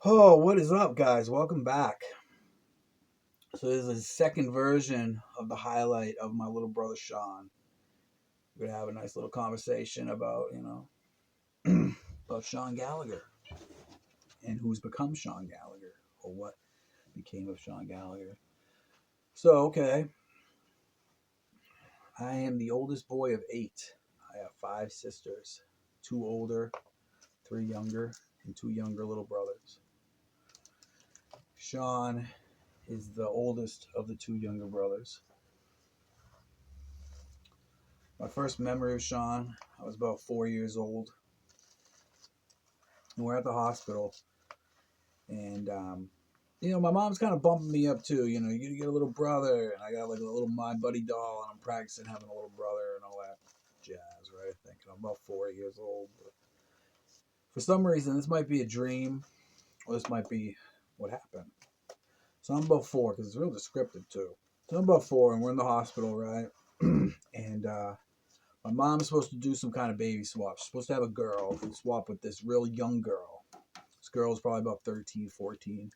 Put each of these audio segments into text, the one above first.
Oh, what is up, guys? Welcome back. So this is a second version of the highlight of my little brother Shawn. We're gonna have a nice little conversation about, about Shawn Gallagher and who's become Shawn Gallagher or what became of Shawn Gallagher. So, okay, I am the oldest boy of eight. I have five sisters, two older, three younger, and two younger little brothers. Shawn is the oldest of the two younger brothers. My first memory of Shawn, I was about 4 years old, and we're at the hospital. And my mom's kind of bumping me up too. You're gonna get a little brother, and I got like a little My Buddy doll, and I'm practicing having a little brother and all that jazz, right? I think I'm about 4 years old. But for some reason, this might be a dream, or this might be what happened. So I'm about four because it's real descriptive too. So I'm about four, and we're in the hospital, right? And my mom's supposed to do some kind of baby swap. She's supposed to have a girl swap with this real young girl. This girl is probably about 13, 14.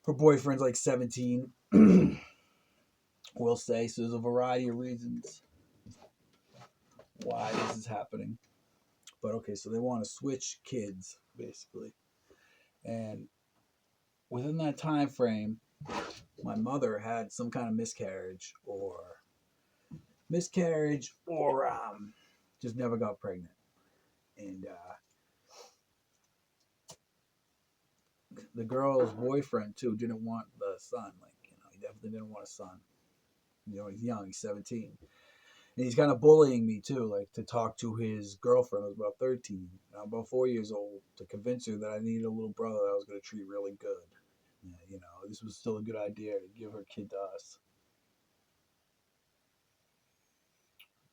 Her boyfriend's like 17, we'll say. So there's a variety of reasons why this is happening. But okay, so they want to switch kids, basically. And within that time frame, my mother had some kind of miscarriage or just never got pregnant. And the girl's boyfriend too didn't want the son. Like, he definitely didn't want a son. He's young, he's 17. And he's kind of bullying me too, like to talk to his girlfriend who's about 13. And I'm about 4 years old, to convince her that I needed a little brother that I was going to treat really good. This was still a good idea to give her kid to us.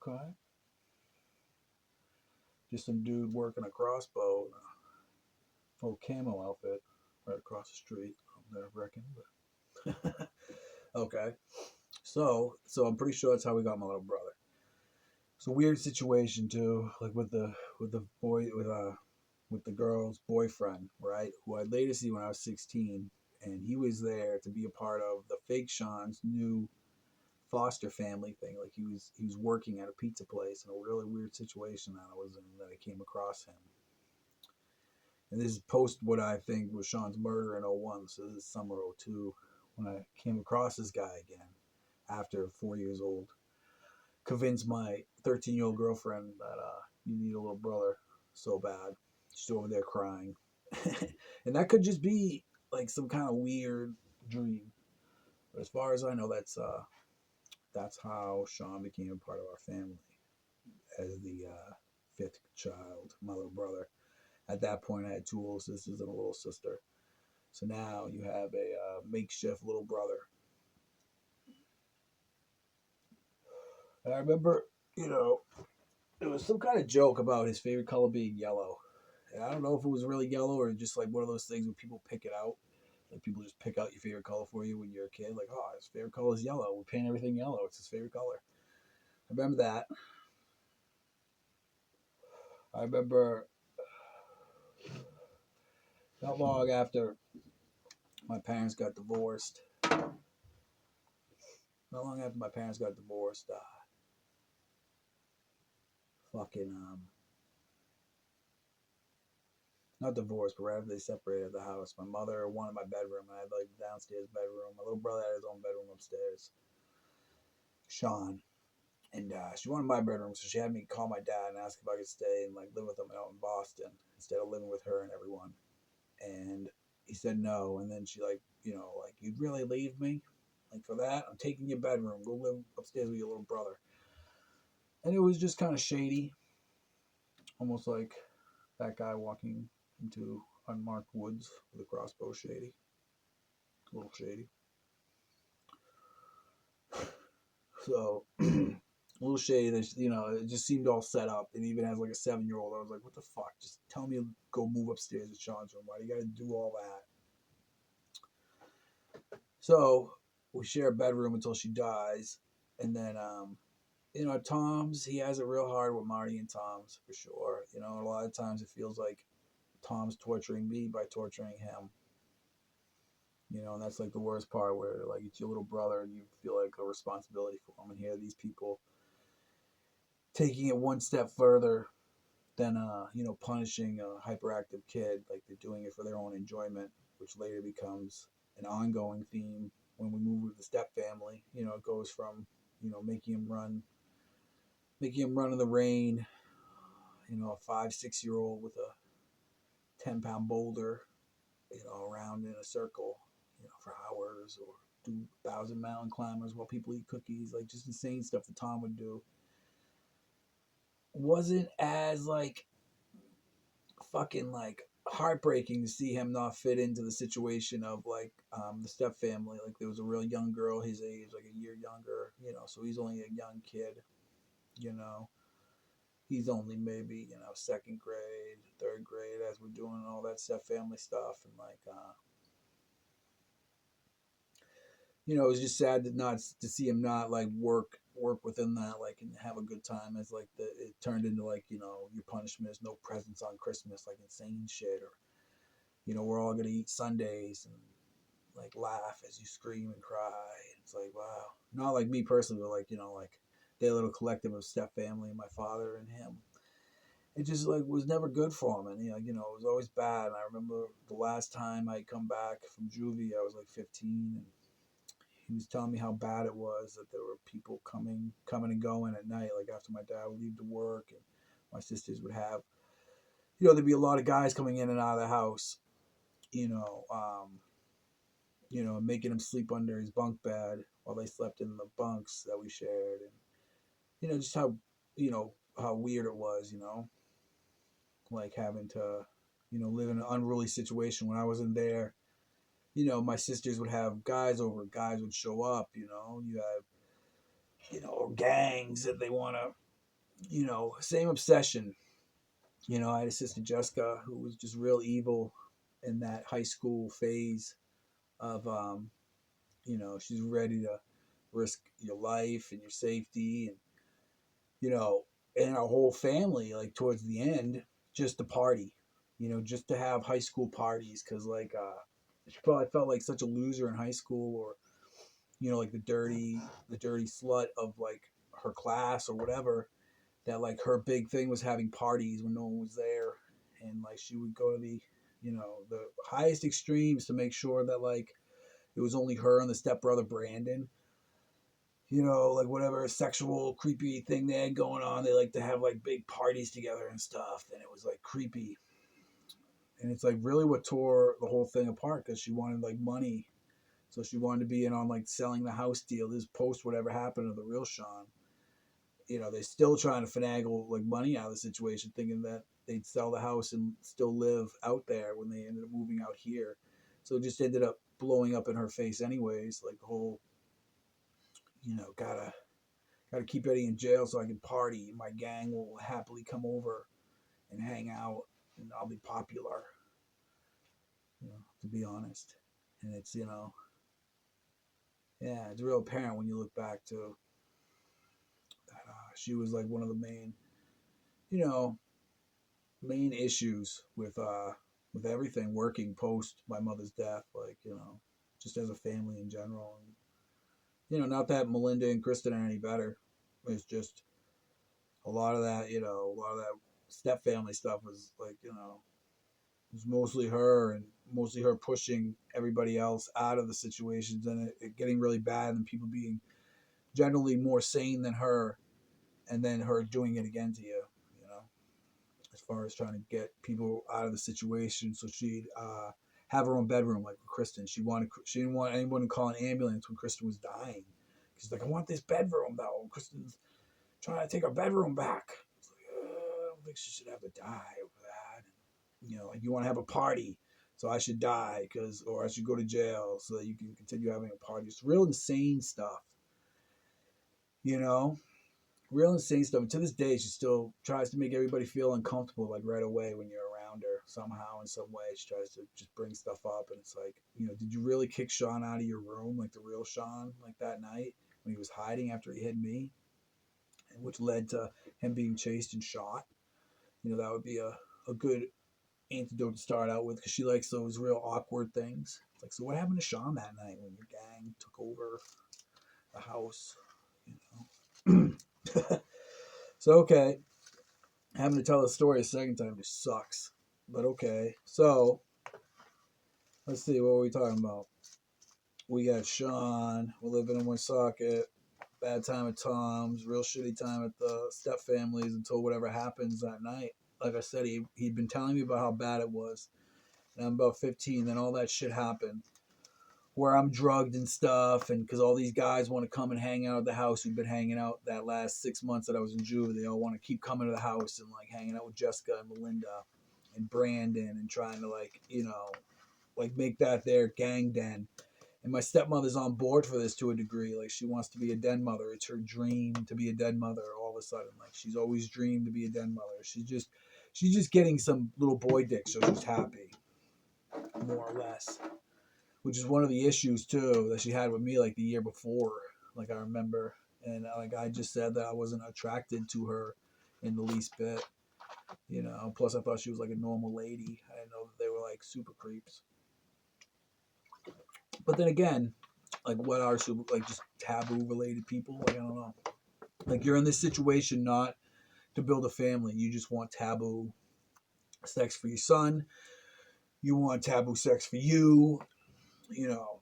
Okay. Just some dude working a crossbow, full camo outfit, right across the street. I reckon. But okay. So I'm pretty sure that's how we got my little brother. It's a weird situation too, like with the girl's boyfriend, right? Who I'd later see when I was 16, and he was there to be a part of the fake Shawn's new foster family thing. Like he was working at a pizza place in a really weird situation that I was in, that I came across him. And this is post what I think was Shawn's murder in '01, so this is summer '02 when I came across this guy again after 4 years old. Convinced my 13-year-old girlfriend that you need a little brother so bad. She's over there crying. And that could just be like some kind of weird dream. But as far as I know, that's how Shawn became a part of our family as the fifth child, my little brother. At that point, I had two little sisters and a little sister. So now you have a makeshift little brother. And I remember, there was some kind of joke about his favorite color being yellow. And I don't know if it was really yellow or just like one of those things where people pick it out. Like people just pick out your favorite color for you when you're a kid. Like, oh, his favorite color is yellow. We paint everything yellow. It's his favorite color. I remember that. I remember not long after my parents got divorced. Not long after my parents got divorced, fucking not divorced, but right after they separated the house, my mother wanted my bedroom. I had like the downstairs bedroom. My little brother had his own bedroom upstairs. Shawn. And she wanted my bedroom, so she had me call my dad and ask if I could stay and like live with him out in Boston instead of living with her and everyone. And he said no. And then she like you'd really leave me, like for that? I'm taking your bedroom. Go live upstairs with your little brother. And it was just kind of shady, almost like that guy walking into unmarked woods with a crossbow. Shady, a little shady. So a little shady. It just seemed all set up. And even as like a 7-year old, I was like, "What the fuck? Just tell me to go move upstairs to Shawn's room. Why do you got to do all that?" So we share a bedroom until she dies, and then Tom's, he has it real hard with Marty and Tom's for sure. A lot of times it feels like Tom's torturing me by torturing him. And that's like the worst part where like it's your little brother and you feel like a responsibility for him. And here these people taking it one step further than punishing a hyperactive kid, like they're doing it for their own enjoyment, which later becomes an ongoing theme when we move with the step family. It goes from making him run in the rain, a 5-6 year old with a 10-pound boulder, around in a circle, for hours, or do 1,000 mountain climbers while people eat cookies, like just insane stuff that Tom would do. Wasn't as like fucking like heartbreaking to see him not fit into the situation of like the step family. Like there was a real young girl his age, like a year younger, so he's only a young kid, you know. He's only maybe, second grade, third grade as we're doing all that step family stuff. And like, it was just sad to see him not like work within that, like, and have a good time, as like it turned into like, your punishment is no presents on Christmas, like insane shit, or we're all gonna eat Sundays and like laugh as you scream and cry. It's like, wow. Not like me personally, but like, like their little collective of step family, my father and him. It just like was never good for him, and it was always bad. And I remember the last time I come back from juvie, I was like 15, and he was telling me how bad it was, that there were people coming and going at night, like after my dad would leave to work, and my sisters would have, there'd be a lot of guys coming in and out of the house, making him sleep under his bunk bed while they slept in the bunks that we shared, and just how weird it was, like having to, live in an unruly situation. When I wasn't there, my sisters would have guys over, guys would show up, you have, gangs that they want to, same obsession. I had a sister, Jessica, who was just real evil in that high school phase of, she's ready to risk your life and your safety, and, and our whole family, like towards the end, just to party, just to have high school parties. Cause like, she probably felt like such a loser in high school, or, like the dirty slut of like her class or whatever, that like her big thing was having parties when no one was there. And like she would go to the highest extremes to make sure that like it was only her and the stepbrother Brandon, like whatever sexual creepy thing they had going on, they like to have like big parties together and stuff, and it was like creepy. And it's like really what tore the whole thing apart, because she wanted like money, so she wanted to be in on like selling the house deal. This post whatever happened to the real Shawn, they're still trying to finagle like money out of the situation, thinking that they'd sell the house and still live out there when they ended up moving out here. So it just ended up blowing up in her face anyways, like the whole, gotta keep Eddie in jail so I can party. My gang will happily come over and hang out, and I'll be popular, to be honest. And it's, yeah, it's real apparent when you look back to that. She was like one of the you know, main issues with everything working post my mother's death, like, just as a family in general. And, not that Melinda and Kristen are any better. It's just a lot of that, step family stuff was like, it was mostly her, and mostly her pushing everybody else out of the situations, and it getting really bad, and people being generally more sane than her, and then her doing it again to you, as far as trying to get people out of the situation. So she'd have her own bedroom, like with Kristen. She didn't want anyone to call an ambulance when Kristen was dying. She's like, I want this bedroom though. Kristen's trying to take her bedroom back. It's like, I don't think she should have to die over that. And, like, you want to have a party, so I should die, or I should go to jail so that you can continue having a party. It's real insane stuff, you know. Real insane stuff. And to this day, she still tries to make everybody feel uncomfortable, like right away when you're around her somehow, in some way. She tries to just bring stuff up, and it's like, did you really kick Shawn out of your room, like the real Shawn, like that night when he was hiding after he hit me, and which led to him being chased and shot? That would be a good antidote to start out with because she likes those real awkward things. It's like, so what happened to Shawn that night when your gang took over the house? You know. So okay, having to tell the story a second time just sucks. But okay, so let's see, what were we talking about? We got Shawn. We're living in Woonsocket. Bad time at Tom's. Real shitty time at the step families until whatever happens that night. Like I said, he'd been telling me about how bad it was. And I'm about 15. Then all that shit happened. Where I'm drugged and stuff. And because all these guys want to come and hang out at the house who've been hanging out that last 6 months that I was in juve. They all want to keep coming to the house and like hanging out with Jessica and Melinda and Brandon and trying to like, like make that their gang den. And my stepmother's on board for this to a degree. Like she wants to be a den mother. It's her dream to be a den mother all of a sudden. Like she's always dreamed to be a den mother. She's just getting some little boy dick, so she's happy. More or less. Which is one of the issues too that she had with me like the year before. Like I remember. And like I just said that I wasn't attracted to her in the least bit. Plus I thought she was like a normal lady. I didn't know that they were like super creeps. But then again, like what are super like just taboo related people? Like I don't know. Like you're in this situation not to build a family. You just want taboo sex for your son. You want taboo sex for you. You know,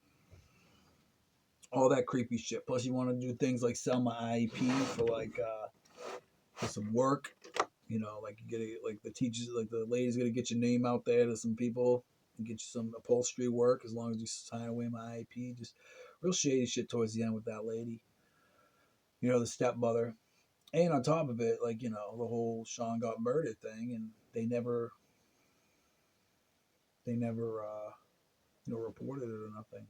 all that creepy shit. Plus you want to do things like sell my IEP for like for some work. Like you get like the teachers, like the lady's gonna get your name out there to some people and get you some upholstery work as long as you sign away my IEP. Just real shady shit towards the end with that lady. The stepmother. And on top of it, like, the whole Shawn got murdered thing, and they never reported it or nothing.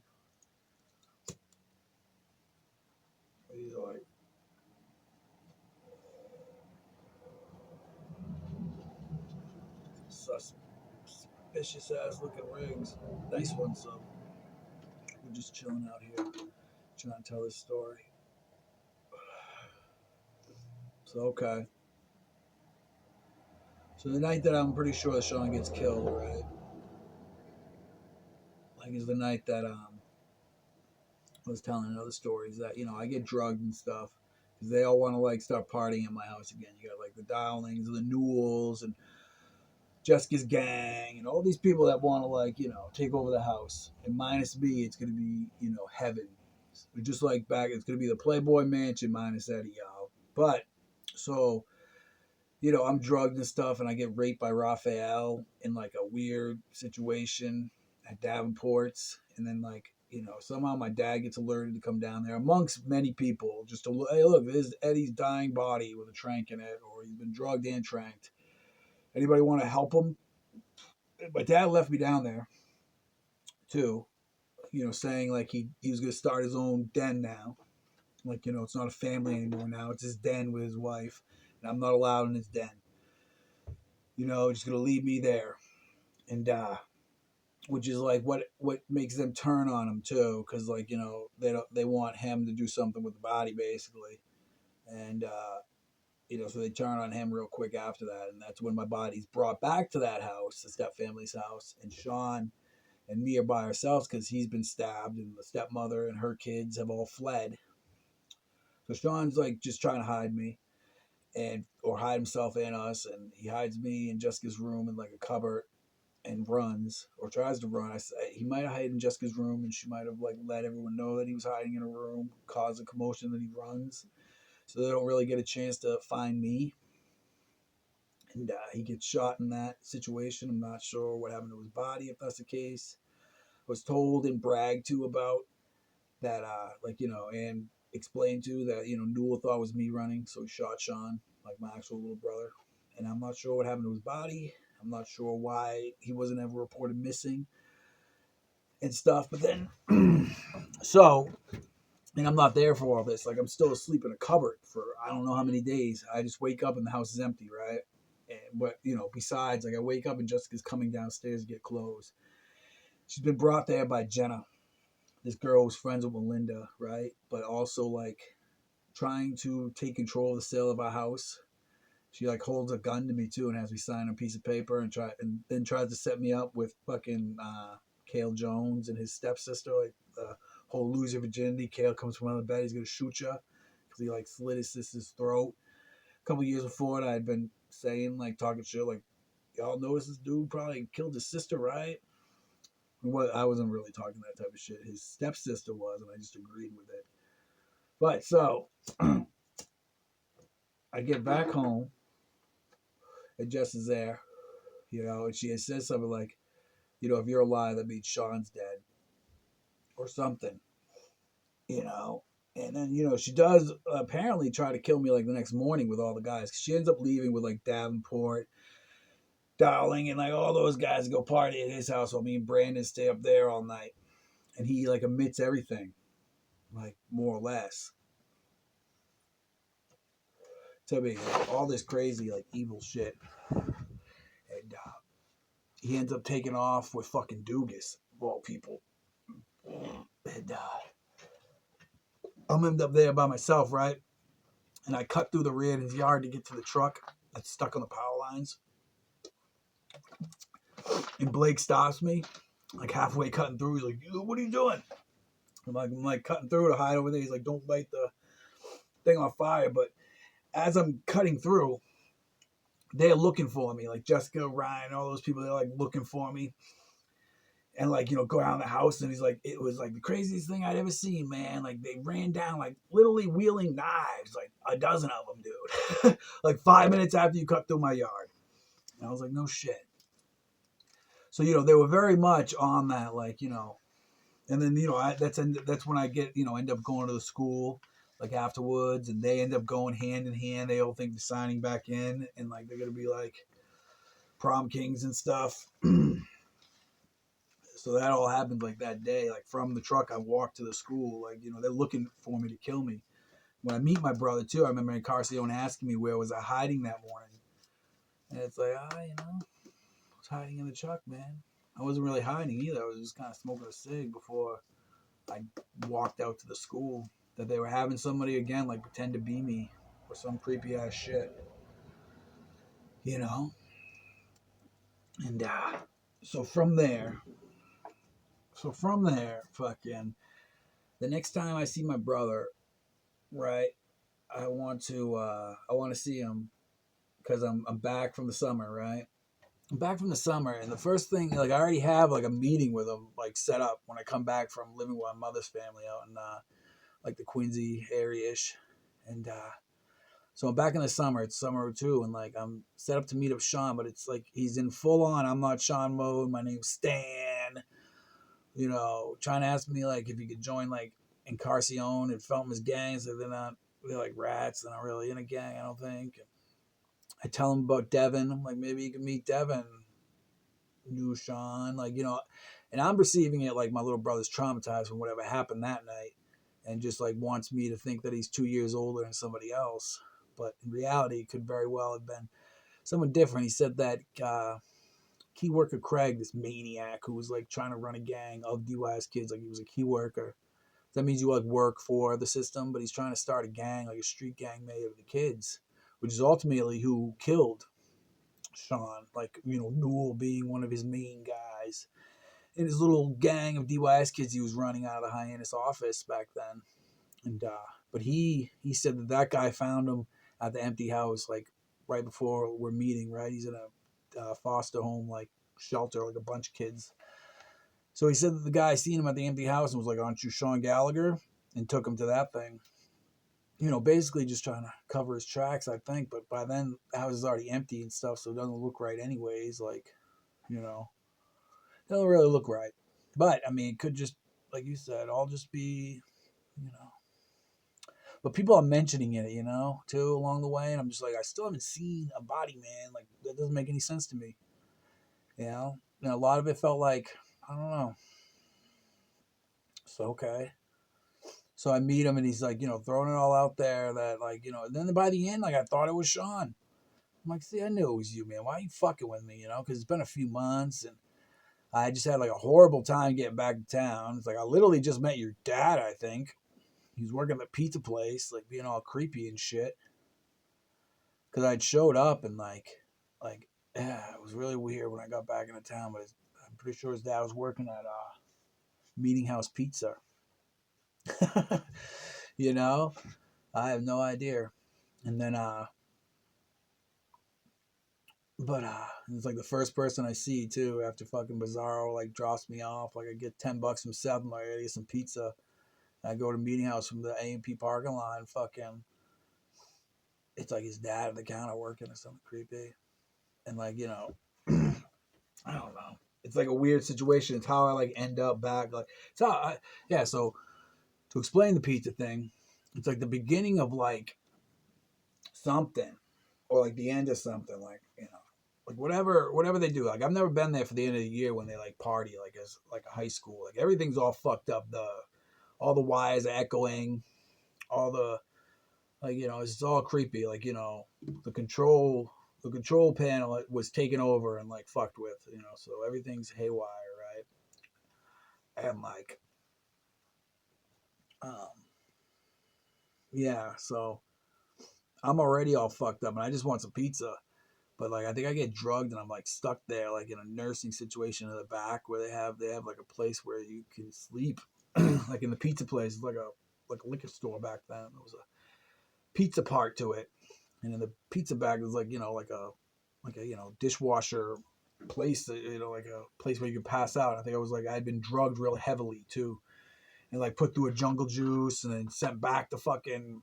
He's like, suspicious ass looking rigs. Nice one, so we're just chilling out here, trying to tell this story. So, okay. So the night that I'm pretty sure Shawn gets killed, right? Like, is the night that I was telling another story. Is that I get drugged and stuff because they all want to like start partying at my house again. You got like the Dialings and the Newells and Jessica's gang and all these people that want to like take over the house. And minus me, it's gonna be heaven. Just like back, it's gonna be the Playboy Mansion minus Eddie, y'all. But so I'm drugged and stuff, and I get raped by Raphael in like a weird situation at Davenport's, and then like somehow my dad gets alerted to come down there amongst many people just to hey look, this is Eddie's dying body with a trank in it, or he's been drugged and tranked. Anybody want to help him? My dad left me down there too, saying like he was gonna start his own den now. Like it's not a family anymore now; it's his den with his wife, and I'm not allowed in his den. Just gonna leave me there and which is like what makes them turn on him too, because like they want him to do something with the body basically, and so they turn on him real quick after that, and that's when my body's brought back to that house, the step family's house, and Shawn and me are by ourselves because he's been stabbed, and the stepmother and her kids have all fled. So Shawn's like just trying to hide me, or hide himself in us, and he hides me in Jessica's room in like a cupboard and runs or tries to run. He might have hid in Jessica's room, and she might have like let everyone know that he was hiding in a room, cause a commotion that he runs, so they don't really get a chance to find me. And he gets shot in that situation. I'm not sure what happened to his body if that's the case. I was told and bragged to about that, and explained to that Newell thought it was me running, so he shot Shawn like my actual little brother. And I'm not sure what happened to his body. I'm not sure why he wasn't ever reported missing and stuff. But then, and I'm not there for all this. Like, I'm still asleep in a cupboard for I don't know how many days. I just wake up and the house is empty, right? But, besides, like, I wake up and Jessica's coming downstairs to get clothes. She's been brought there by Jenna. This girl was friends with Melinda, right? But also, like, trying to take control of the sale of our house She like holds a gun to me too and has me sign a piece of paper and then tries to set me up with fucking Cale Jones and his stepsister. Like the whole lose your virginity. Cale comes from under the bed. He's gonna shoot you because he like slit his sister's throat. A couple years before it, I'd been saying like talking shit like, y'all notice this dude probably killed his sister, right? What I wasn't really talking that type of shit. His stepsister was, and I just agreed with it. But so I get back home, and Jess is there, and she has said something like, if you're alive, that means Shawn's dead, or something, you know. And then, she does apparently try to kill me like the next morning with all the guys. She ends up leaving with like Davenport, Darling, and like all those guys go party at his house while me and Brandon stay up there all night. And he like admits everything, like more or less. To me, like, all this crazy like evil shit. And he ends up taking off with fucking Dugas, of all people. And I'm end up there by myself, right? And I cut through the rear of his yard to get to the truck that's stuck on the power lines. And Blake stops me, like halfway cutting through. He's like, what are you doing? I'm like cutting through to hide over there. He's like, don't light the thing on fire. But as I'm cutting through, they're looking for me. Like Jessica, Ryan, all those people, they're like looking for me. And like, go around the house. And he's like, it was like the craziest thing I'd ever seen, man. Like they ran down, like literally wheeling knives, like a dozen of them, dude. Like 5 minutes after you cut through my yard. And I was like, no shit. So, they were very much on that, like, and then, that's when I get, end up going to the school, like, afterwards, and they end up going hand in hand. They all think they're signing back in, and, like, they're going to be, like, prom kings and stuff. So that all happened, like, that day. Like, from the truck, I walked to the school. Like, they're looking for me to kill me. When I meet my brother, too, I remember Encarcione asking me where was I hiding that morning. And it's like, I was hiding in the truck, man. I wasn't really hiding either. I was just kind of smoking a cig before I walked out to the school. That they were having somebody again, like pretend to be me or some creepy ass shit, And so from there, fucking, the next time I see my brother, right? I want to see him because I'm back from the summer, right? I'm back from the summer, and the first thing, like, I already have like a meeting with him, like, set up when I come back from living with my mother's family out in like the Quincy area-ish, and so I'm back in the summer. It's summer too, and like I'm set up to meet up Shawn, but it's like he's in full on I'm not Shawn mode. My name's Stan, trying to ask me like if he could join like Encarcione and Felton's gangs. So they're like rats. They're not really in a gang, I don't think. I tell him about Devin. I'm like, maybe you can meet Devin. New Shawn, like, and I'm perceiving it like my little brother's traumatized from whatever happened that night and just like wants me to think that he's 2 years older than somebody else. But in reality, it could very well have been someone different. He said that key worker Craig, this maniac who was like trying to run a gang of DYS kids, like he was a key worker. That means you like work for the system, but he's trying to start a gang, like a street gang made of the kids, which is ultimately who killed Shawn, like, Newell being one of his main guys. In his little gang of DYS kids he was running out of the Hyannis office back then. And but he said that guy found him at the empty house, like right before we're meeting, right? He's in a foster home, like shelter, like a bunch of kids. So he said that the guy seen him at the empty house and was like, aren't you Shawn Gallagher? And took him to that thing. Basically just trying to cover his tracks, I think. But by then, the house is already empty and stuff, so it doesn't look right anyways. Like, it doesn't really look right. But, I mean, it could just, like you said, all just be, But people are mentioning it, too, along the way. And I'm just like, I still haven't seen a body, man. Like, that doesn't make any sense to me. And a lot of it felt like, I don't know. So, okay. So I meet him and he's like, throwing it all out there that like, and then by the end, like I thought it was Shawn. I'm like, see, I knew it was you, man. Why are you fucking with me, because it's been a few months and I just had like a horrible time getting back to town. It's like, I literally just met your dad, I think. He was working at the pizza place, like being all creepy and shit. because I'd showed up and yeah, it was really weird when I got back into town. But I'm pretty sure his dad was working at Meeting House Pizza. You know, I have no idea. And then but it's like the first person I see too after fucking Bizarro like drops me off. Like I get $10 from Seth. I'm like, I get some pizza. And I go to Meeting House from the A&P parking lot. And fucking, it's like his dad at the counter working or something creepy. And like I don't know. It's like a weird situation. It's how I like end up back. Like it's how yeah. So to explain the pizza thing, it's like the beginning of like something, or like the end of something. Like like whatever they do. Like I've never been there for the end of the year when they like party like as like a high school. Like everything's all fucked up. All the wires are echoing. All the like it's all creepy. Like the control panel was taken over and like fucked with. So everything's haywire, right? And like um yeah, so I'm already all fucked up and I just want some pizza. But like I think I get drugged and I'm like stuck there like in a nursing situation in the back where they have like a place where you can sleep. Like in the pizza place, it's like a liquor store back then. There was a pizza part to it. And in the pizza bag was like, like a dishwasher place, like a place where you could pass out. I think I'd been drugged real heavily too. And like put through a jungle juice and then sent back to fucking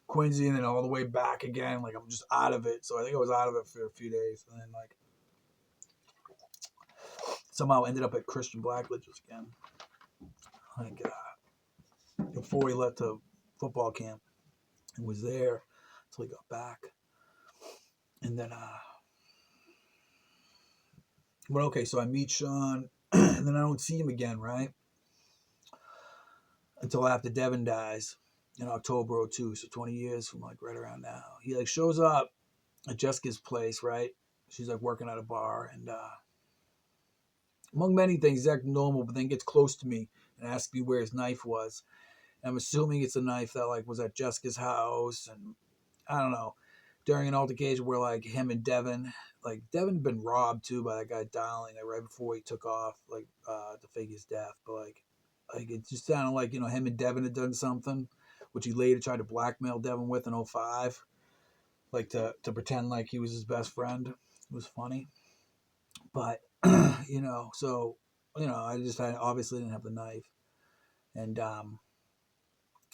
Quincy and then all the way back again. Like I'm just out of it. So I think I was out of it for a few days, and then like somehow ended up at Christian Blackledge's again. Like before he left to football camp, and was there until he got back, and then but okay, so I meet Shawn, and then I don't see him again, right? Until after Devin dies in October '02, so 20 years from like right around now. He like shows up at Jessica's place, right? She's like working at a bar, and among many things, he's acting normal, but then gets close to me and asks me where his knife was. And I'm assuming it's a knife that like was at Jessica's house, and I don't know. During an altercation where like him and Devin, like Devin had been robbed too by that guy Dowling, like right before he took off, like to fake his death. But like it just sounded like him and Devin had done something, which he later tried to blackmail Devin with in '05, like to pretend like he was his best friend. It was funny, but so I obviously didn't have the knife, and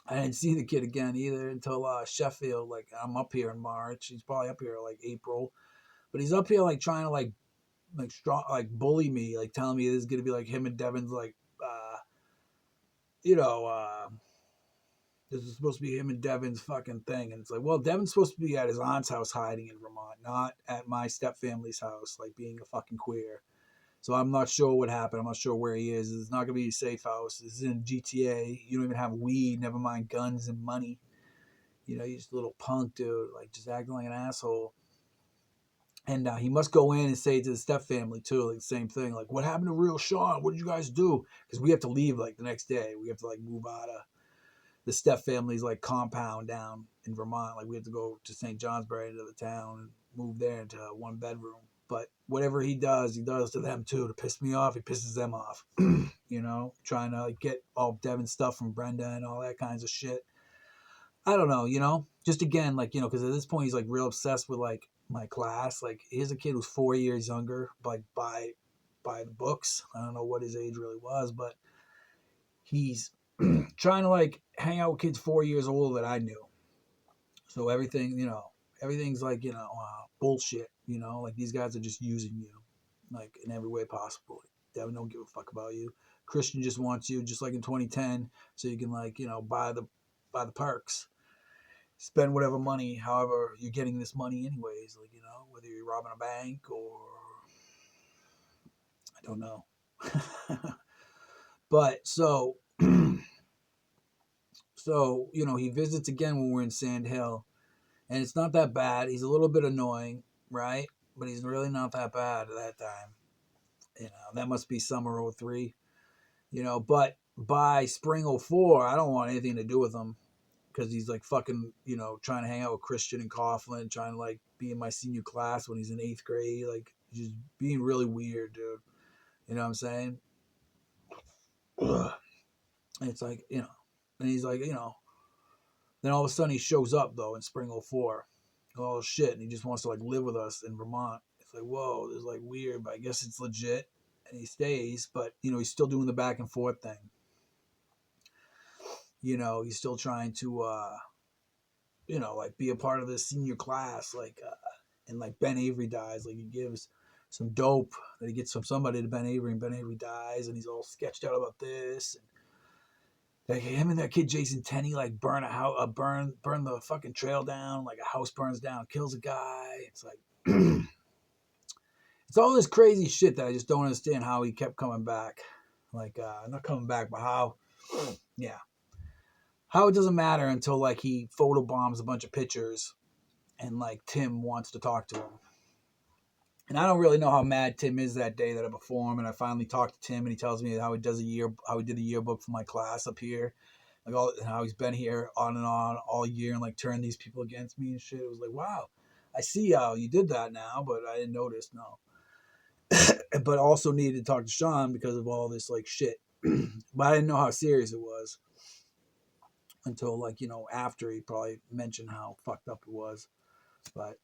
I didn't see the kid again either until Sheffield. Like I'm up here in March. He's probably up here like April, but he's up here like trying to like strong like bully me, like telling me this is gonna be like him and Devin's like you know this is supposed to be him and Devin's fucking thing, and it's like, well, Devin's supposed to be at his aunt's house hiding in Vermont, not at my stepfamily's house, like being a fucking queer. So I'm not sure what happened. I'm not sure where he is. It's not gonna be a safe house. This is in GTA. You don't even have weed. Never mind guns and money. You're just a little punk dude, like just acting like an asshole. And he must go in and say to the step family too, like the same thing, like, "What happened to real Shawn? What did you guys do?" Because we have to leave like the next day. We have to like move out of the step family's like compound down in Vermont. Like we have to go to St. Johnsbury into the town and move there into a 1 bedroom. But whatever he does to them too to piss me off. He pisses them off. Trying to like get all Devin stuff from Brenda and all that kinds of shit. I don't know, just again, like, because at this point he's like real obsessed with like my class. Like here's a kid who's 4 years younger, like by the books. I don't know what his age really was, but he's trying to like hang out with kids 4 years older that I knew. So everything's like, bullshit, like these guys are just using you like in every way possible. Devin don't give a fuck about you. Christian just wants you just like in 2010 so you can like, buy the perks, spend whatever money, however you're getting this money anyways, like, whether you're robbing a bank or I don't know. But he visits again when we're in Sand Hill, and it's not that bad. He's a little bit annoying, right? But he's really not that bad at that time. That must be summer '03. But by spring '04, I don't want anything to do with him. because he's like fucking, trying to hang out with Christian and Coughlin, trying to like be in my senior class when he's in 8th grade, like just being really weird, dude. You know what I'm saying? Ugh. And it's like, and he's like, then all of a sudden he shows up though in spring '04. Oh shit, and he just wants to like live with us in Vermont. It's like, whoa, this is like weird, but I guess it's legit. And he stays, but he's still doing the back and forth thing. He's still trying to like be a part of this senior class, like and like Ben Avery dies, like he gives some dope that he gets from somebody to Ben Avery, and Ben Avery dies, and he's all sketched out about this. And like him and that kid Jason Tenney like burn a house, burn the fucking trail down, like a house burns down, kills a guy. It's like it's all this crazy shit that I just don't understand how he kept coming back. Like not coming back, but how it doesn't matter until like he photobombs a bunch of pictures and like Tim wants to talk to him. And I don't really know how mad Tim is that day that I perform. And I finally talked to Tim, and he tells me how he did a yearbook for my class up here, like how he's been here on and on all year and like turned these people against me and shit. It was like, wow, I see how you did that now, but I didn't notice. No, but also needed to talk to Shawn because of all this like shit. But I didn't know how serious it was until like after he probably mentioned how fucked up it was. But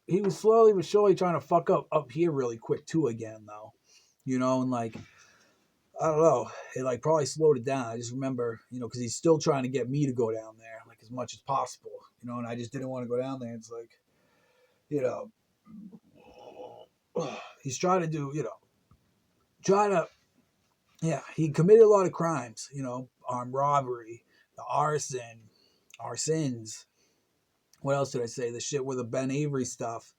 he was slowly but surely trying to fuck up here really quick too again though, and like I don't know, it like probably slowed it down. I just remember, because he's still trying to get me to go down there like as much as possible, and I just didn't want to go down there. It's like, he's trying to do, he committed a lot of crimes, armed robbery, the arsons. What else did I say? The shit with the Ben Avery stuff.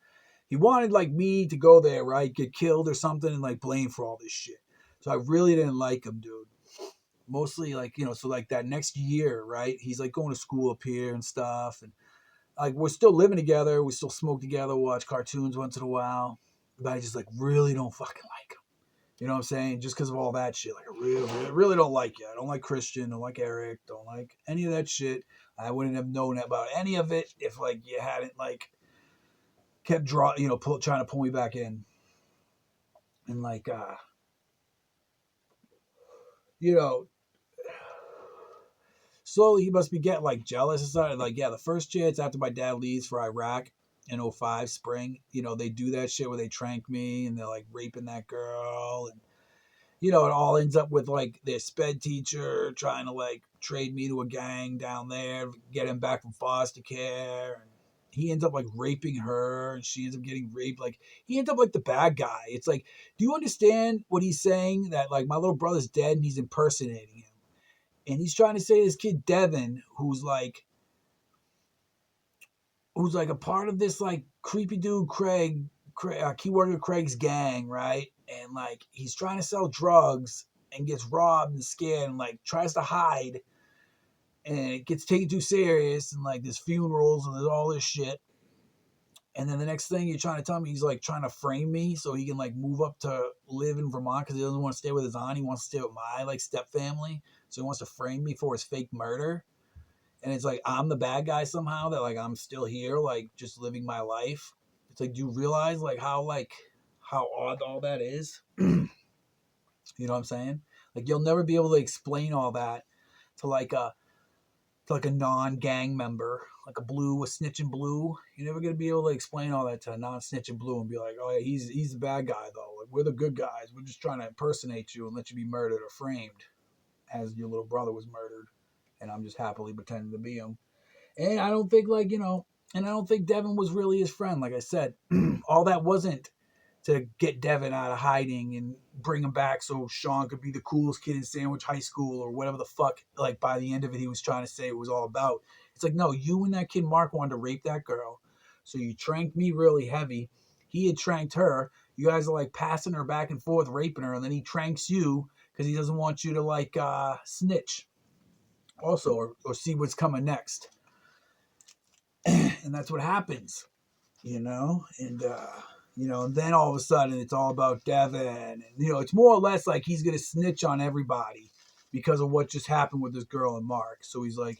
He wanted like me to go there, right? Get killed or something and like blame for all this shit. So I really didn't like him, dude. Mostly like, so like that next year, right? He's like going to school up here and stuff. And like we're still living together. We still smoke together, watch cartoons once in a while. But I just like really don't fucking like him. You know what I'm saying? Just because of all that shit. Like I really don't like you. I don't like Christian. Don't like Eric. Don't like any of that shit. I wouldn't have known about any of it if like you hadn't like kept trying to pull me back in. And like slowly he must be getting like jealous or something. Like, yeah, the first chance after my dad leaves for Iraq in '05 spring, they do that shit where they trank me and they're like raping that girl. And, it all ends up with like their sped teacher trying to like trade me to a gang down there, get him back from foster care. And he ends up like raping her and she ends up getting raped. Like he ends up like the bad guy. It's like, do you understand what he's saying? That like my little brother's dead and he's impersonating him. And he's trying to say this kid Devin, who's like a part of this like creepy dude Craig key worker Craig's gang, right? And like he's trying to sell drugs and gets robbed and scared and like tries to hide, and it gets taken too serious, and like there's funerals and there's all this shit. And then the next thing you're trying to tell me, he's like trying to frame me so he can like move up to live in Vermont because he doesn't want to stay with his aunt. He wants to stay with my like step family. So he wants to frame me for his fake murder. And it's like I'm the bad guy somehow, that like I'm still here, like just living my life. It's like, do you realize like how odd all that is? You know what I'm saying? Like you'll never be able to explain all that to like a non-gang member, like a snitching blue. You're never gonna be able to explain all that to a non-snitching blue and be like, oh yeah, he's the bad guy though. Like we're the good guys. We're just trying to impersonate you and let you be murdered or framed as your little brother was murdered, and I'm just happily pretending to be him. And I don't think and I don't think Devin was really his friend. Like I said, all that wasn't to get Devin out of hiding and bring him back so Shawn could be the coolest kid in Sandwich High School or whatever the fuck, like by the end of it, he was trying to say it was all about. It's like, no, you and that kid Mark wanted to rape that girl. So you tranked me really heavy. He had tranked her. You guys are like passing her back and forth, raping her. And then he tranks you because he doesn't want you to like snitch also or see what's coming next. And that's what happens, and and then all of a sudden it's all about Devin, and it's more or less like he's gonna snitch on everybody because of what just happened with this girl and Mark. So he's like,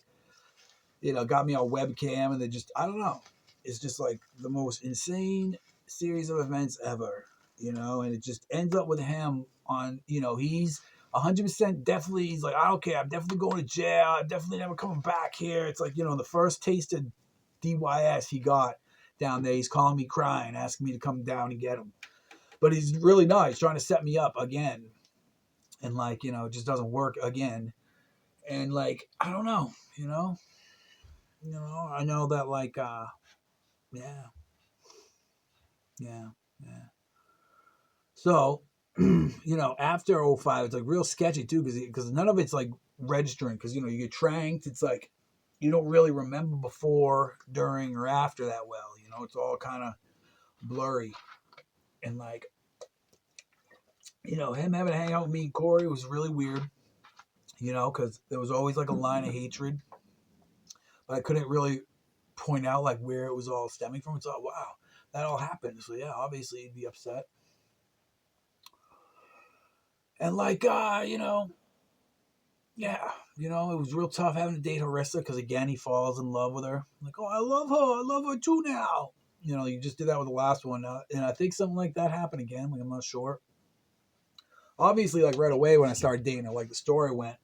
got me on webcam, and they just, I don't know. It's just like the most insane series of events ever, and it just ends up with him on, he's 100% definitely, he's like, I don't care, I'm definitely going to jail, I'm definitely never coming back here. It's like, the first taste of DYS he got down there, he's calling me crying, asking me to come down and get him. But he's really not. He's trying to set me up again. And like, it just doesn't work again. And like, I don't know, I know that like, yeah, yeah, yeah. So, after '05, it's like real sketchy too, because none of it's like registering. Because you get tranked, it's like you don't really remember before, during, or after that well. It's all kind of blurry. And like, him having to hang out with me and Corey was really weird. Because there was always like a line of hatred, but I couldn't really point out like where it was all stemming from. It's like, wow, that all happened. So yeah, obviously he'd be upset. And like, yeah, it was real tough having to date Harissa because again he falls in love with her. Like, oh, I love her too now. You just did that with the last one, and I think something like that happened again. Like, I'm not sure. Obviously, like right away when I started dating her, like the story went,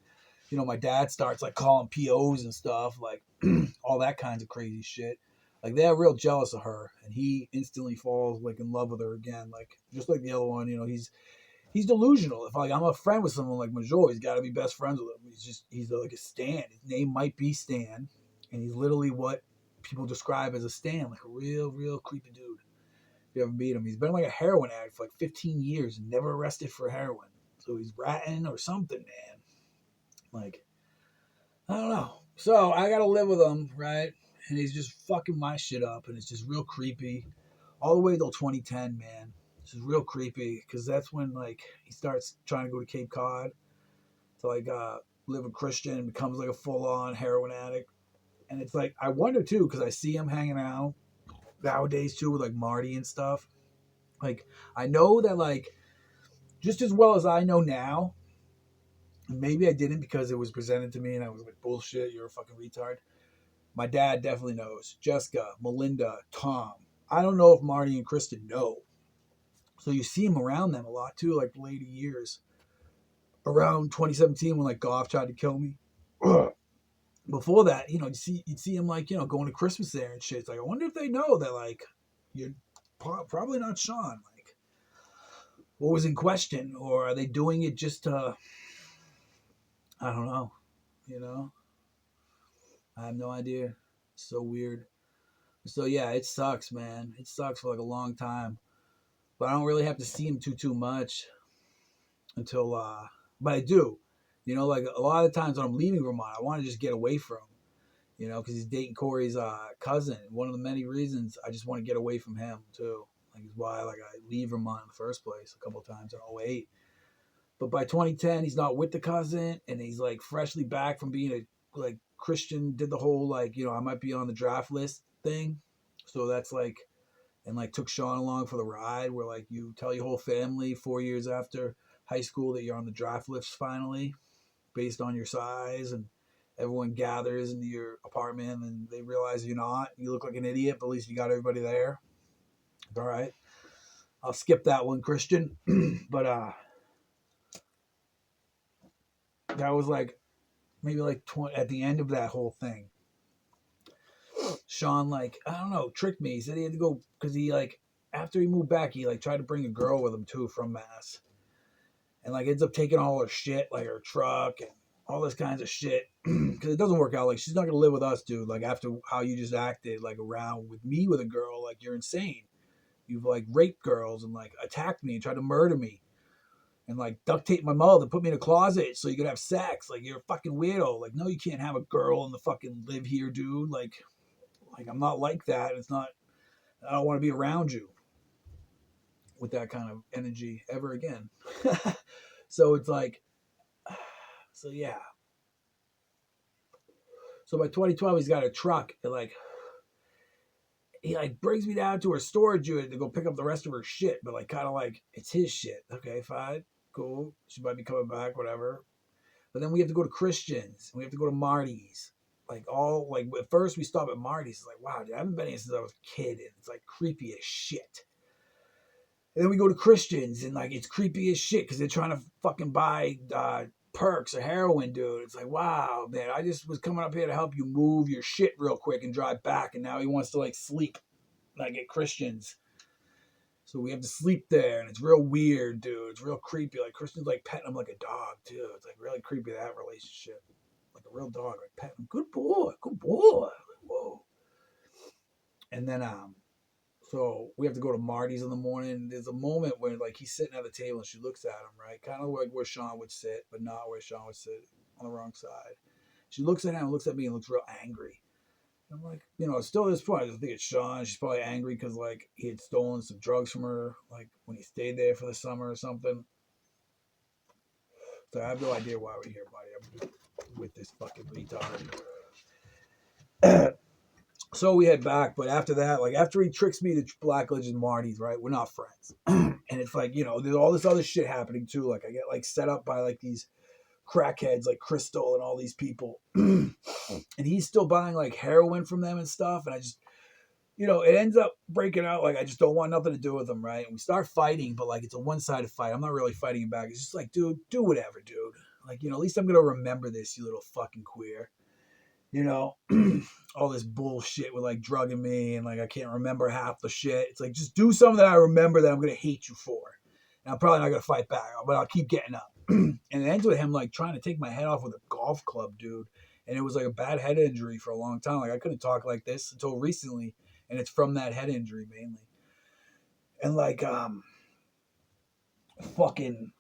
my dad starts like calling POs and stuff, like all that kinds of crazy shit. Like they're real jealous of her, and he instantly falls like in love with her again. Like just like the other one, he's delusional. If like I'm a friend with someone like Major, he's got to be best friends with him. He's like a Stan. His name might be Stan, and he's literally what people describe as a Stan, like a real creepy dude. If you ever meet him, he's been like a heroin addict for like 15 years and never arrested for heroin. So he's ratting or something, man. Like, I don't know. So I gotta live with him, right? And he's just fucking my shit up, and it's just real creepy. All the way till 2010, man. It's just real creepy because that's when like he starts trying to go to Cape Cod to like live a Christian and becomes like a full on heroin addict. And it's like I wonder too because I see him hanging out nowadays too with like Marty and stuff. Like I know that like just as well as I know now. Maybe I didn't because it was presented to me and I was like, bullshit, you're a fucking retard. My dad definitely knows. Jessica, Melinda, Tom. I don't know if Marty and Kristen know. So you see him around them a lot too, like later years. Around 2017 when like Goff tried to kill me. Before that, you'd see him like, going to Christmas there and shit. It's like, I wonder if they know that like you're probably not Shawn. Like, what was in question? Or are they doing it just to, I don't know, you know? I have no idea. It's so weird. So yeah, it sucks, man. It sucks for like a long time. But I don't really have to see him too much until but I do. Like a lot of times when I'm leaving Vermont, I want to just get away from him. Because he's dating Corey's cousin. One of the many reasons I just want to get away from him too. Like is why like I leave Vermont in the first place a couple of times in '08. But by 2010, he's not with the cousin, and he's like freshly back from being a like Christian. Did the whole like I might be on the draft list thing. So that's like, and like took Shawn along for the ride, where like you tell your whole family 4 years after high school that you're on the draft list finally, based on your size, and everyone gathers into your apartment and they realize you're not. You look like an idiot, but at least you got everybody there. All right. I'll skip that one, Christian. But that was like maybe like 20, at the end of that whole thing. Shawn like I don't know tricked me. He said he had to go because he like after he moved back he like tried to bring a girl with him too from Mass, and like ends up taking all her shit like her truck and all this kinds of shit because it doesn't work out. Like she's not gonna live with us, dude. Like after how you just acted like around with me with a girl, like you're insane. You've like raped girls and like attacked me and tried to murder me. And like duct tape my mouth and put me in a closet so you could have sex. Like you're a fucking weirdo. Like no, you can't have a girl and the fucking live here, dude. Like I'm not like that. It's not. I don't want to be around you with that kind of energy ever again. So it's like, so yeah. So by 2012, he's got a truck and like he like brings me down to her storage unit to go pick up the rest of her shit, but like kind of like it's his shit. Okay, fine, cool. She might be coming back, whatever. But then we have to go to Christian's and we have to go to Marty's. like at first we stop at Marty's. It's like, wow, dude, I haven't been here since I was a kid, and it's like creepy as shit. And then we go to Christians, and like it's creepy as shit because they're trying to fucking buy perks or heroin, dude. It's like, wow, man, I just was coming up here to help you move your shit real quick and drive back, and now he wants to like sleep like at Christians. So we have to sleep there, and it's real weird, dude. It's real creepy. Like Christian's like petting him like a dog, too. It's like really creepy, that relationship. Like a real dog, like petting him. Good boy, good boy. Whoa. And then so we have to go to Marty's in the morning. There's a moment where like he's sitting at the table and she looks at him, right? Kind of like where Shawn would sit, but not where Shawn would sit, on the wrong side. She looks at him, looks at me, and looks real angry. I'm like, still at this point, I just think it's Shawn. She's probably angry because like he had stolen some drugs from her, like when he stayed there for the summer or something. So I have no idea why we're here, buddy. I'm just with this fucking retard. So we head back, but after that, like after he tricks me to Black Legend Marty's, right? We're not friends, and it's like there's all this other shit happening too. Like I get like set up by like these crackheads like Crystal and all these people, and he's still buying like heroin from them and stuff, and I just it ends up breaking out. Like, I just don't want nothing to do with him, right? And we start fighting, but like, it's a one-sided fight. I'm not really fighting him back. It's just like, dude, do whatever, dude. Like, at least I'm going to remember this, you little fucking queer. All this bullshit with like drugging me and like, I can't remember half the shit. It's like, just do something that I remember that I'm going to hate you for. And I'm probably not going to fight back, but I'll keep getting up. And it ends with him like trying to take my head off with a golf club, dude. And it was like a bad head injury for a long time. Like, I couldn't talk like this until recently. And it's from that head injury mainly. And like fucking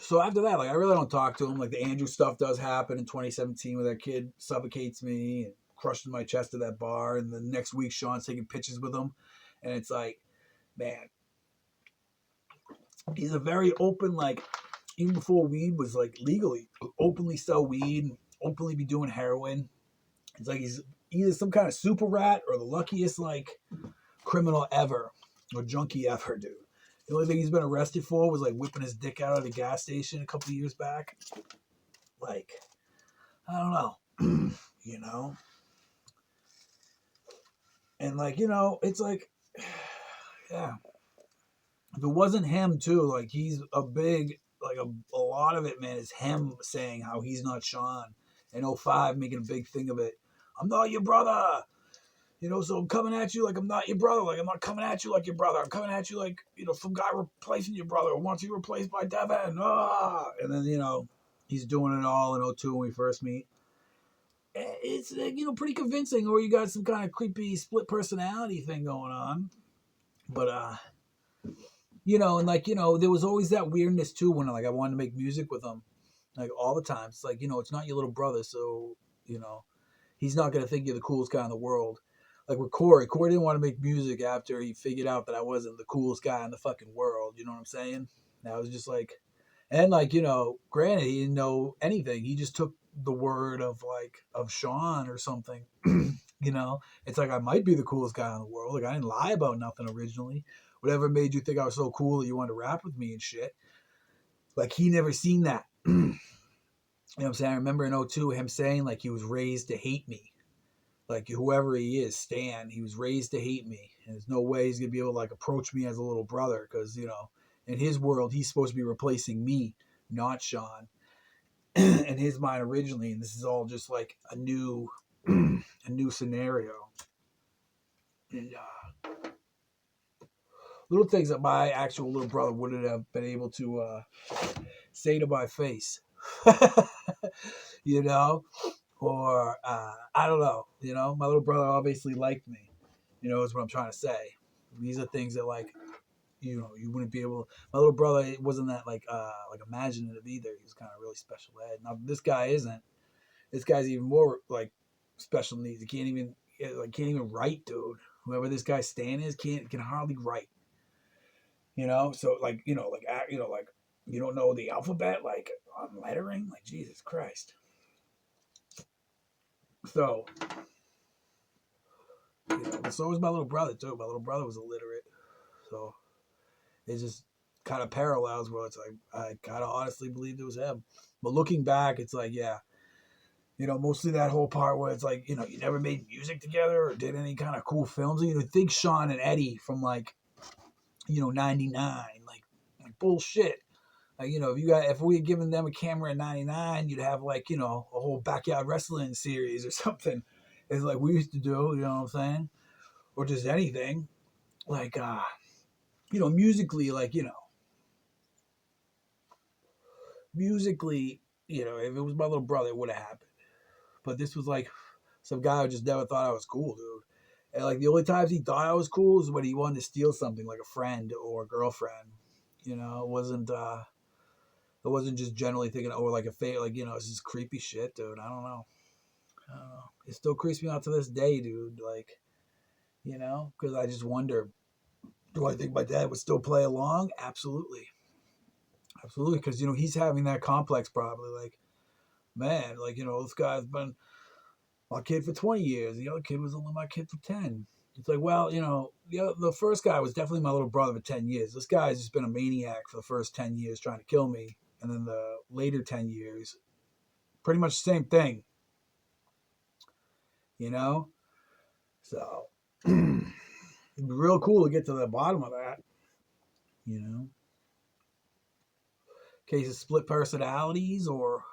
so after that, like I really don't talk to him. Like the Andrew stuff does happen in 2017 where that kid suffocates me and crushes my chest at that bar, and the next week Shawn's taking pictures with him. And it's like, man, he's a very open, like even before weed was like legally openly sell weed, openly be doing heroin. It's like he's either some kind of super rat or the luckiest like criminal ever or junkie ever, dude. The only thing he's been arrested for was like whipping his dick out at a gas station a couple of years back. Like, I don't know, and like it's like, yeah. If it wasn't him too, like he's a big, like a lot of it, man, is him saying how he's not Shawn. In 05, making a big thing of it. I'm not your brother. So I'm coming at you like I'm not your brother. Like I'm not coming at you like your brother. I'm coming at you like, some guy replacing your brother wants you replaced by Devin. Ah! And then, he's doing it all in 02 when we first meet. It's, pretty convincing, or you got some kind of creepy split personality thing going on. But, and like, there was always that weirdness too when like I wanted to make music with him. Like all the time. It's like, it's not your little brother. So, he's not going to think you're the coolest guy in the world. Like with Corey didn't want to make music after he figured out that I wasn't the coolest guy in the fucking world. You know what I'm saying? And I was just like, and like, granted, he didn't know anything. He just took the word of Shawn or something. It's like, I might be the coolest guy in the world. Like I didn't lie about nothing originally. Whatever made you think I was so cool that you wanted to rap with me and shit. Like he never seen that. You know what I'm saying? I remember in 02 him saying like he was raised to hate me. Like whoever he is, Stan, he was raised to hate me. And there's no way he's going to be able to like approach me as a little brother because, in his world, he's supposed to be replacing me, not Shawn. In his mind originally, and this is all just like a new scenario. And little things that my actual little brother wouldn't have been able to say to my face. Or I don't know, my little brother obviously liked me, is what I'm trying to say. These are things that like, you wouldn't be able. My little brother wasn't that like imaginative either. He was kind of really special ed. Now this guy isn't. This guy's even more like special needs. He can't even write, dude. Whoever this guy Stan is can hardly write. So like like you don't know the alphabet like on lettering, like Jesus Christ. So, so was my little brother too. My little brother was illiterate, so it just kind of parallels where it's like I kind of honestly believed it was him. But looking back, it's like, yeah, Mostly that whole part where it's like, you never made music together or did any kind of cool films. Think Shawn and Eddie from like, 99, like bullshit. Like, if we had given them a camera in 99, you'd have like, a whole backyard wrestling series or something. It's like we used to do, you know what I'm saying? Or just anything. Like, musically, like, if it was my little brother, it would have happened. But this was like some guy who just never thought I was cool, dude. And like the only times he thought I was cool is when he wanted to steal something, like a friend or a girlfriend. It wasn't just generally thinking, oh, like a fate, like it's just creepy shit, dude. I don't know. It still creeps me out to this day, dude. Like, because I just wonder, do I think my dad would still play along? Absolutely, absolutely. Because he's having that complex probably. Like, man, like this guy's been my kid for 20 years. The other kid was only my kid for 10. It's like, well, the first guy was definitely my little brother for 10 years. This guy's just been a maniac for the first 10 years trying to kill me. And then the later 10 years, pretty much the same thing, you know? So, it'd be real cool to get to the bottom of that, you know? Case of split personalities, or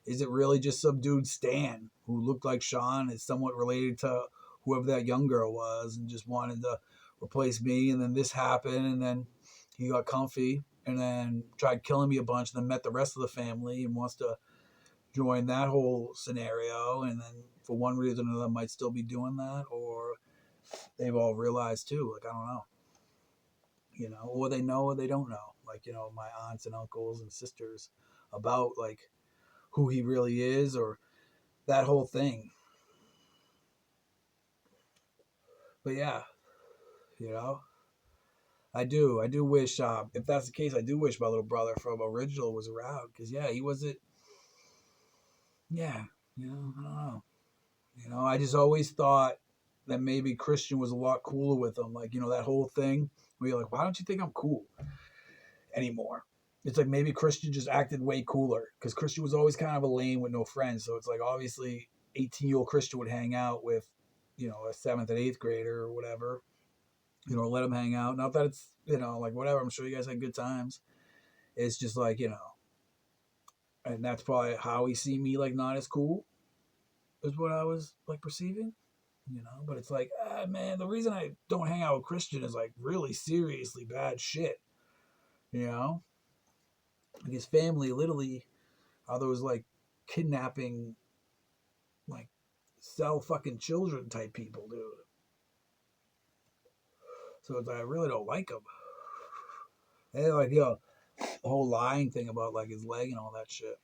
is it really just some dude Stan who looked like Shawn, is somewhat related to whoever that young girl was, and just wanted to replace me? And then this happened, and then he got comfy, and then tried killing me a bunch, and then met the rest of the family and wants to join that whole scenario. And then for one reason or another might still be doing that, or they've all realized too. Like, I don't know. Or they know or they don't know. Like, my aunts and uncles and sisters about like who he really is, or that whole thing. But yeah, you know, I do wish, if that's the case, I do wish my little brother from original was around, because yeah, he wasn't. Yeah, I don't know. I just always thought that maybe Christian was a lot cooler with him. Like, that whole thing where you're like, why don't you think I'm cool anymore? It's like maybe Christian just acted way cooler, because Christian was always kind of a lame with no friends. So it's like obviously 18-year-old Christian would hang out with, a seventh and eighth grader or whatever, let him hang out. Not that it's, like whatever. I'm sure you guys had good times. It's just like, and that's probably how he see me, like not as cool is what I was like perceiving. But it's like, man, the reason I don't hang out with Christian is like really seriously bad shit, you know? Like his family literally are those like kidnapping, like sell fucking children type people, dude. So it's like, I really don't like him. And like, the whole lying thing about like his leg and all that shit.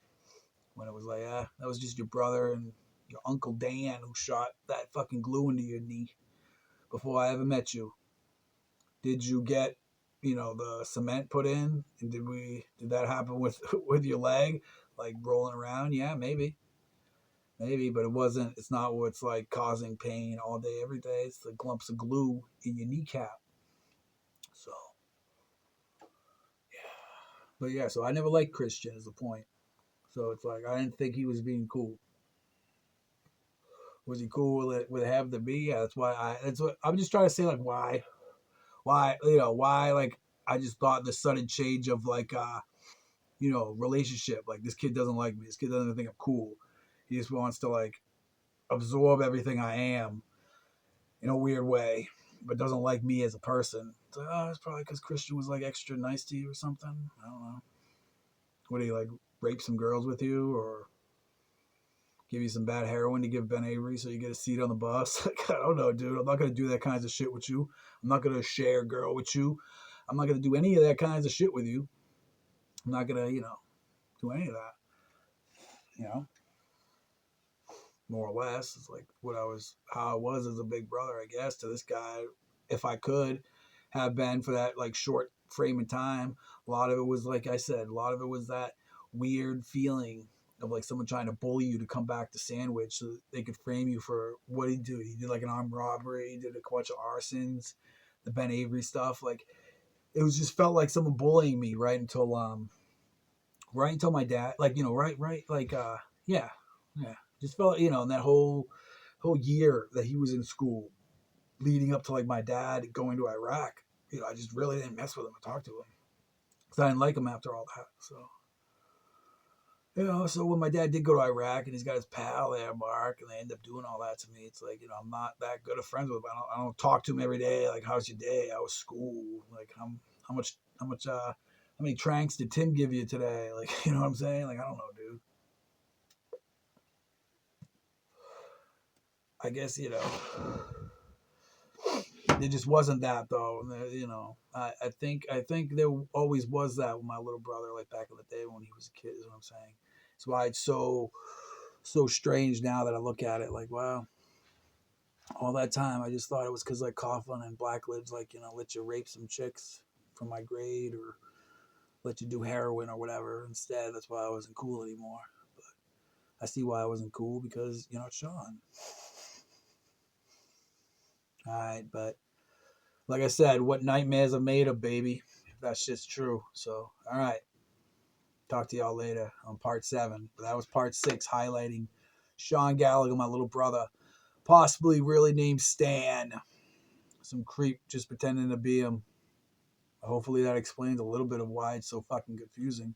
When it was like, that was just your brother and your Uncle Dan who shot that fucking glue into your knee before I ever met you. Did you get, the cement put in? And did that happen with with your leg, like rolling around? Yeah, maybe, but it's not what's like causing pain all day every day. It's the clumps of glue in your kneecap. So but yeah, so I never liked Christian is the point. So it's like I didn't think he was being cool. Was he cool with having to be? Yeah, that's what I'm just trying to say. Like, why like I just thought the sudden change of like relationship. Like, this kid doesn't like me. This kid doesn't think I'm cool. He just wants to like absorb everything I am in a weird way, but doesn't like me as a person. It's like, oh, it's probably because Christian was like extra nice to you or something. I don't know. Would he like rape some girls with you, or give you some bad heroin to give Ben Avery so you get a seat on the bus? Like, I don't know, dude. I'm not gonna do that kinds of shit with you. I'm not gonna share a girl with you. I'm not gonna do any of that kinds of shit with you. I'm not gonna, do any of that. You know, more or less. It's like how I was as a big brother, I guess, to this guy. If I could have been for that like short frame of time, a lot of it was, like I said, a lot of it was that weird feeling of like someone trying to bully you to come back to Sandwich so that they could frame you for what he did. He did like an armed robbery, he did a bunch of arsons, the Ben Avery stuff. Like, it was just felt like someone bullying me right until my dad, like, right, like, yeah, yeah. Just felt, in that whole year that he was in school, leading up to like my dad going to Iraq. I just really didn't mess with him and talk to him because I didn't like him after all that. So when my dad did go to Iraq and he's got his pal there, Mark, and they end up doing all that to me, it's like, I'm not that good of friends with him. I don't talk to him every day. Like, how's your day? How was school? Like, how many tranks did Tim give you today? Like, you know what I'm saying? Like, I don't know, dude. I guess, it just wasn't that though. I think there always was that with my little brother, like back in the day when he was a kid, is what I'm saying. That's why it's so strange now that I look at it like, wow, all that time I just thought it was because like Coughlin and Blackledge, like, let you rape some chicks from my grade or let you do heroin or whatever instead. That's why I wasn't cool anymore. But I see why I wasn't cool because, it's Shawn. All right, but like I said, what nightmares are made of, baby. If that shit's true. So, all right. Talk to y'all later on part 7. But that was part 6, highlighting Shawn Gallagher, my little brother, possibly really named Stan. Some creep just pretending to be him. Hopefully that explains a little bit of why it's so fucking confusing.